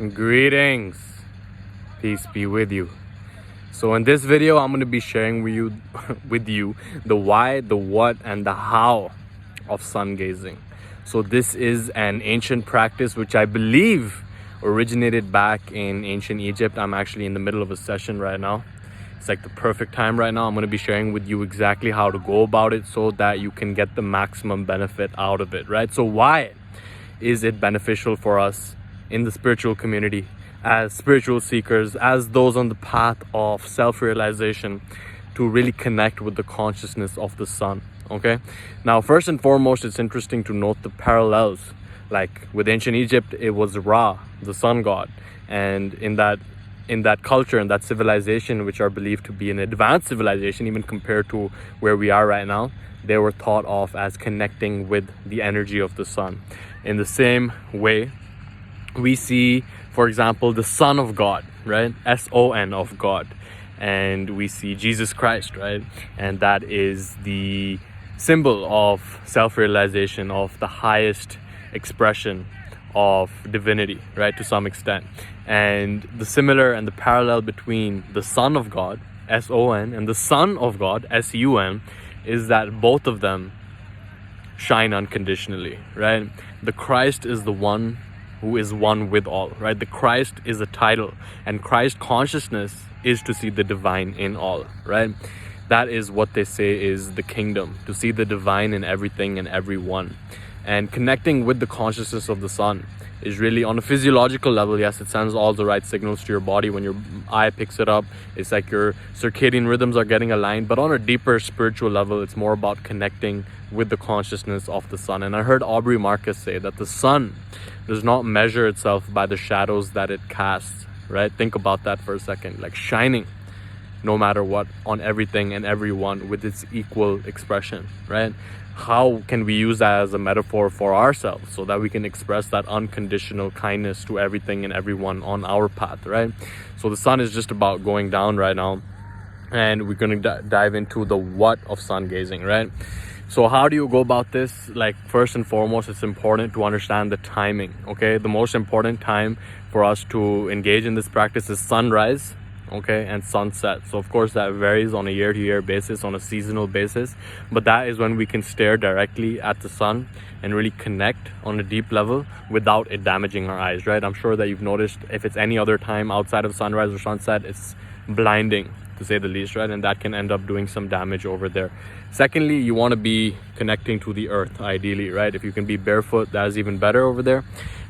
Greetings, peace be with you. So in this video, I'm going to be sharing with you, the why, the what, and the how of sun gazing. So this is an ancient practice which I believe originated back in ancient Egypt. I'm actually in the middle of a session right now. It's like the perfect time right now. I'm going to be sharing with you exactly how to go about it so that you can get the maximum benefit out of it, right? So why is it beneficial for us in the spiritual community, as spiritual seekers, as those on the path of self-realization, to really connect with the consciousness of the sun? Okay, now first and foremost, it's interesting to note the parallels. Like with ancient Egypt, it was Ra, the sun god, and in that culture and that civilization, which are believed to be an advanced civilization even compared to where we are right now, they were thought of as connecting with the energy of the sun. In the same way, we see, for example, the Son of God, right? S-O-N of God. And we see Jesus Christ, right? And that is the symbol of self-realization, of the highest expression of divinity, right? To some extent. And the similar and the parallel between the Son of God, S-O-N, and the Son of God, S-U-N, is that both of them shine unconditionally, right? The Christ is the one who is one with all, right? The Christ is a title, and Christ consciousness is to see the divine in all, right? That is what they say is the kingdom, to see the divine in everything and everyone. And connecting with the consciousness of the sun is really, on a physiological level, yes, it sends all the right signals to your body. When your eye picks it up, it's like your circadian rhythms are getting aligned. But on a deeper spiritual level, it's more about connecting with the consciousness of the sun. And I heard Aubrey Marcus say that the sun does not measure itself by the shadows that it casts, right? Think about that for a second. Like shining no matter what on everything and everyone with its equal expression, right? How can we use that as a metaphor for ourselves so that we can express that unconditional kindness to everything and everyone on our path, right? So the sun is just about going down right now, and we're going to dive into the what of sun gazing, right? So how do you go about this? Like, first and foremost, it's important to understand the timing, okay? The most important time for us to engage in this practice is sunrise, okay, and sunset. So of course that varies on a year-to-year basis, on a seasonal basis, but that is when we can stare directly at the sun and really connect on a deep level without it damaging our eyes, right? I'm sure that you've noticed if it's any other time outside of sunrise or sunset, it's blinding, to say the least, right? And that can end up doing some damage over there. Secondly, you want to be connecting to the earth, ideally, right? If you can be barefoot, that is even better over there.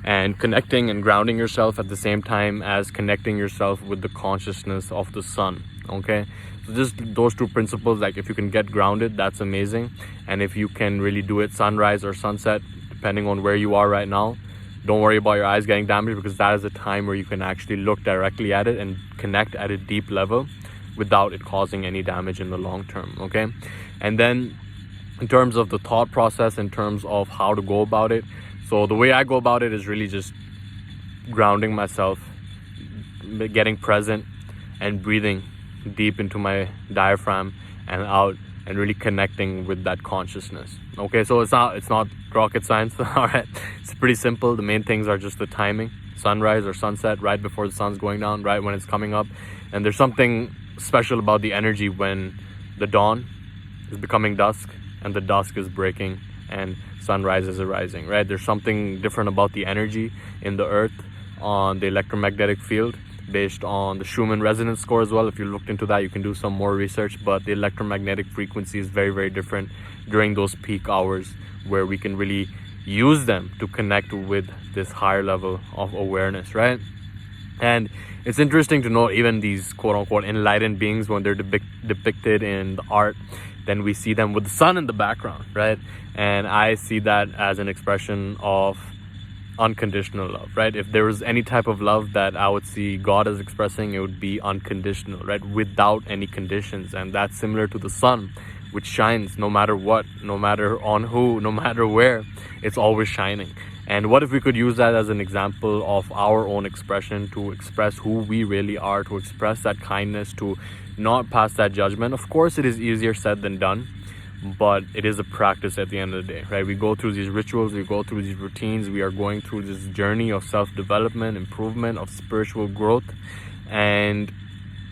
And connecting and grounding yourself at the same time as connecting yourself with the consciousness of the sun, okay? So just those two principles, like if you can get grounded, that's amazing. And if you can really do it sunrise or sunset, depending on where you are right now, don't worry about your eyes getting damaged, because that is a time where you can actually look directly at it and connect at a deep level without it causing any damage in the long term, okay? And then in terms of the thought process, in terms of how to go about it, so the way I go about it is really just grounding myself, getting present, and breathing deep into my diaphragm and out, and really connecting with that consciousness. Okay, so it's not rocket science. All right, it's pretty simple. The main things are just the timing, sunrise or sunset, right before the sun's going down, right when it's coming up. And there's something special about the energy when the dawn is becoming dusk and the dusk is breaking and sunrise is arising, right? There's something different about the energy in the earth on the electromagnetic field based on the Schumann resonance score as well. If you looked into that, you can do some more research, but the electromagnetic frequency is very, very different during those peak hours where we can really use them to connect with this higher level of awareness, right? And it's interesting to note, even these quote-unquote enlightened beings, when they're depicted in the art, then we see them with the sun in the background, right? And I see that as an expression of unconditional love, right? If there was any type of love that I would see God as expressing, it would be unconditional, right? Without any conditions. And that's similar to the sun, which shines no matter what, no matter on who, no matter where, it's always shining. And what if we could use that as an example of our own expression, to express who we really are, to express that kindness, to not pass that judgment? Of course, it is easier said than done, but it is a practice at the end of the day, right? We go through these rituals, we go through these routines, we are going through this journey of self-development, improvement, of spiritual growth, and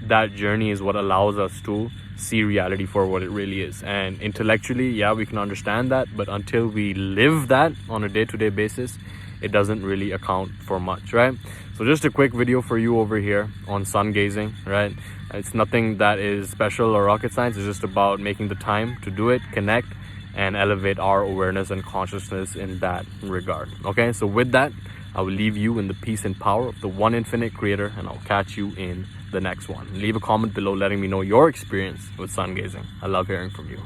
that journey is what allows us to see reality for what it really is. And intellectually, yeah, we can understand that, but until we live that on a day-to-day basis, it doesn't really account for much, right? So just a quick video for you over here on sun gazing, right? It's nothing that is special or rocket science. It's just about making the time to do it, connect, and elevate our awareness and consciousness in that regard. Okay, so with that, I will leave you in the peace and power of the one infinite creator, and I'll catch you in the next one. Leave a comment below letting me know your experience with sun gazing. I love hearing from you.